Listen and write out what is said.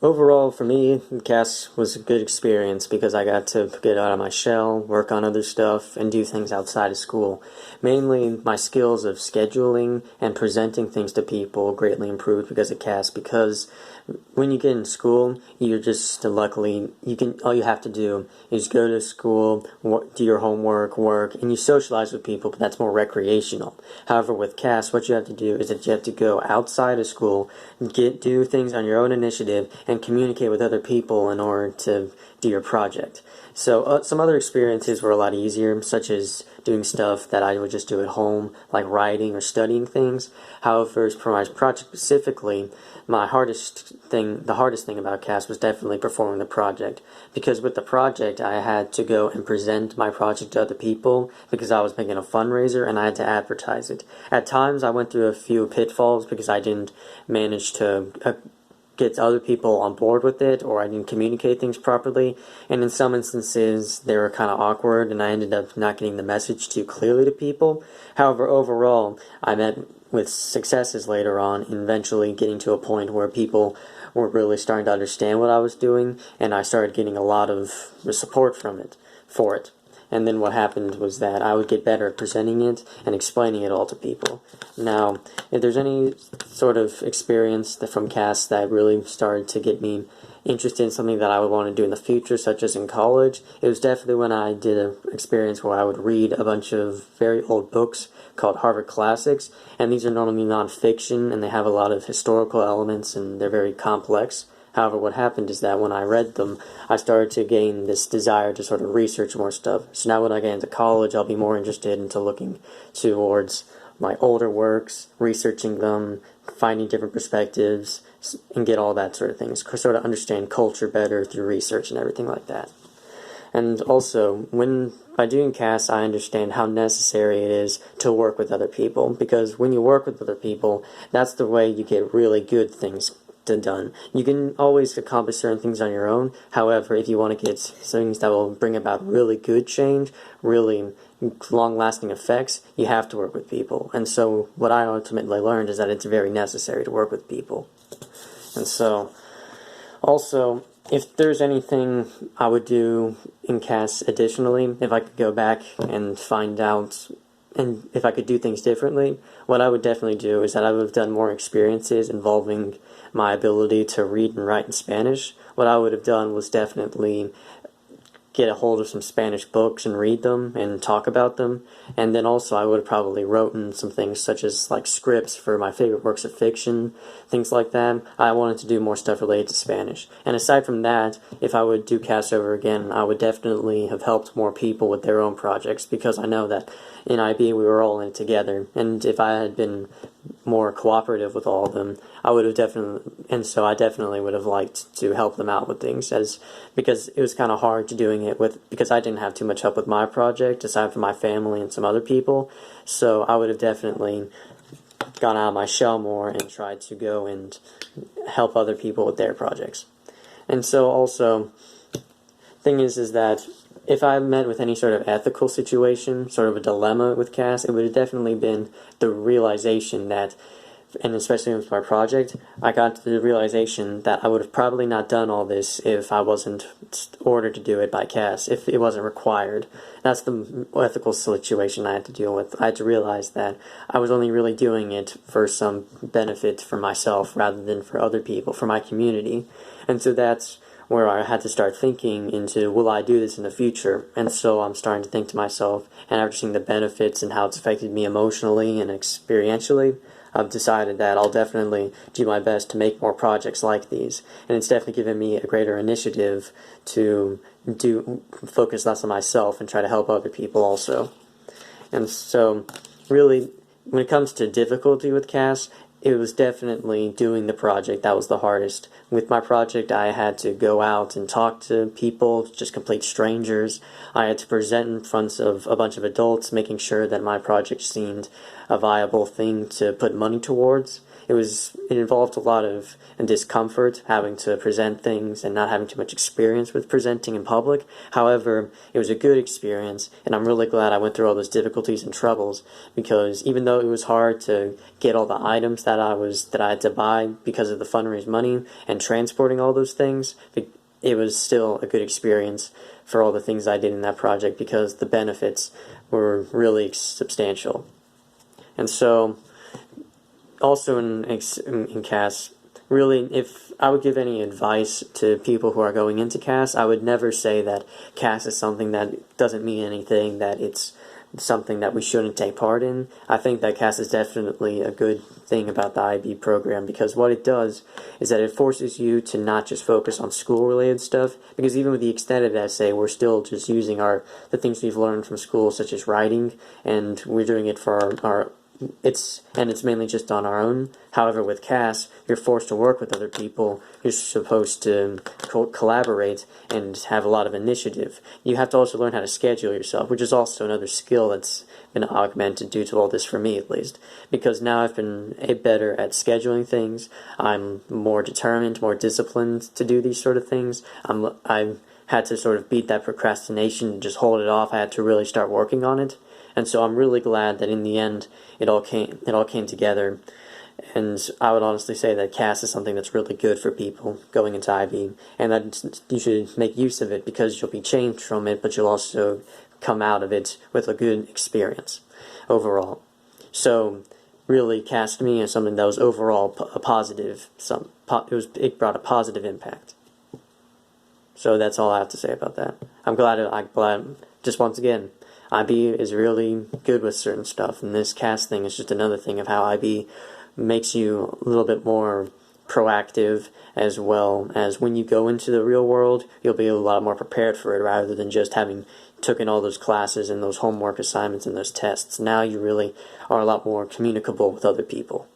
Overall, for me, CAS was a good experience because I got to get out of my shell, work on other stuff, and do things outside of school. Mainly, my skills of scheduling and presenting things to people greatly improved because of CAS. Because when you get in school, you're just luckily all you have to do is go to school, do your homework, work, and you socialize with people. But that's more recreational. However, with CAS, what you have to do is that you have to go outside of school, do things on your own initiative, and communicate with other people in order to do your project. So some other experiences were a lot easier, such as doing stuff that I would just do at home, like writing or studying things. However, for my project specifically, the hardest thing about CAS was definitely performing the project. Because with the project, I had to go and present my project to other people because I was making a fundraiser and I had to advertise it. At times, I went through a few pitfalls because I didn't manage to get other people on board with it, or I didn't communicate things properly, and in some instances they were kind of awkward and I ended up not getting the message too clearly to people. However, overall, I met with successes later on, eventually getting to a point where people were really starting to understand what I was doing, and I started getting a lot of support for it. And then what happened was that I would get better at presenting it and explaining it all to people. Now, if there's any sort of experience from CAS that really started to get me interested in something that I would want to do in the future, such as in college, it was definitely when I did an experience where I would read a bunch of very old books called Harvard Classics, and these are normally nonfiction, and they have a lot of historical elements, and they're very complex. However, what happened is that when I read them, I started to gain this desire to sort of research more stuff. So now when I get into college, I'll be more interested into looking towards my older works, researching them, finding different perspectives, and get all that sort of things. Sort of understand culture better through research and everything like that. And also, by doing CAS, I understand how necessary it is to work with other people, because when you work with other people, that's the way you get really good things done. You can always accomplish certain things on your own. However, if you want to get things that will bring about really good change, really long-lasting effects, you have to work with people. And so what I ultimately learned is that it's very necessary to work with people. And so, also, if there's anything I would do in CAS additionally, if I could go back and find out, and if I could do things differently, what I would definitely do is that I would have done more experiences involving my ability to read and write in Spanish. What I would have done was definitely get a hold of some Spanish books and read them and talk about them. And then also I would have probably written some things such as like scripts for my favorite works of fiction, things like that. I wanted to do more stuff related to Spanish. And aside from that, if I would do CAS over again, I would definitely have helped more people with their own projects, because I know that in IB we were all in it together. And if I had been more cooperative with all of them, I would have I definitely would have liked to help them out with things, because it was kind of hard to doing it because I didn't have too much help with my project aside from my family and some other people. So I would have definitely gone out of my shell more and tried to go and help other people with their projects. And so also, thing is that if I met with any sort of ethical situation, sort of a dilemma with CAS, it would have definitely been the realization that, and especially with my project, I got to the realization that I would have probably not done all this if I wasn't ordered to do it by CAS, if it wasn't required. That's the ethical situation I had to deal with. I had to realize that I was only really doing it for some benefit for myself rather than for other people, for my community. And so that's where I had to start thinking into, will I do this in the future? And so I'm starting to think to myself, and after seeing the benefits and how it's affected me emotionally and experientially, I've decided that I'll definitely do my best to make more projects like these. And it's definitely given me a greater initiative to focus less on myself and try to help other people also. And so, really, when it comes to difficulty with CAS, it was definitely doing the project that was the hardest. With my project, I had to go out and talk to people, just complete strangers. I had to present in front of a bunch of adults, making sure that my project seemed a viable thing to put money towards. it involved a lot of discomfort, having to present things and not having too much experience with presenting in public. However, it was a good experience, and I'm really glad I went through all those difficulties and troubles, because even though it was hard to get all the items that I had to buy because of the fundraise money and transporting all those things, it was still a good experience for all the things I did in that project, because the benefits were really substantial. And so, also in CAS, really, if I would give any advice to people who are going into CAS, I would never say that CAS is something that doesn't mean anything, that it's something that we shouldn't take part in. I think that CAS is definitely a good thing about the IB program, because what it does is that it forces you to not just focus on school-related stuff, because even with the extended essay, we're still just using the things we've learned from school, such as writing, and we're doing it for it's mainly just on our own. However, with CAS, you're forced to work with other people. You're supposed to collaborate and have a lot of initiative. You have to also learn how to schedule yourself, which is also another skill that's been augmented due to all this, for me at least, because now I've been better at scheduling things. I'm more determined, more disciplined to do these sort of things. I've had to sort of beat that procrastination and just hold it off. I had to really start working on it. And so I'm really glad that in the end it all came together. And I would honestly say that CAS is something that's really good for people going into IB, and that you should make use of it, because you'll be changed from it, but you'll also come out of it with a good experience overall. So really, CAS to me is something that was overall a positive. It brought a positive impact. So that's all I have to say about that. I'm glad. Just once again, IB is really good with certain stuff, and this CAS thing is just another thing of how IB makes you a little bit more proactive, as well as when you go into the real world, you'll be a lot more prepared for it, rather than just having taken all those classes and those homework assignments and those tests. Now you really are a lot more communicable with other people.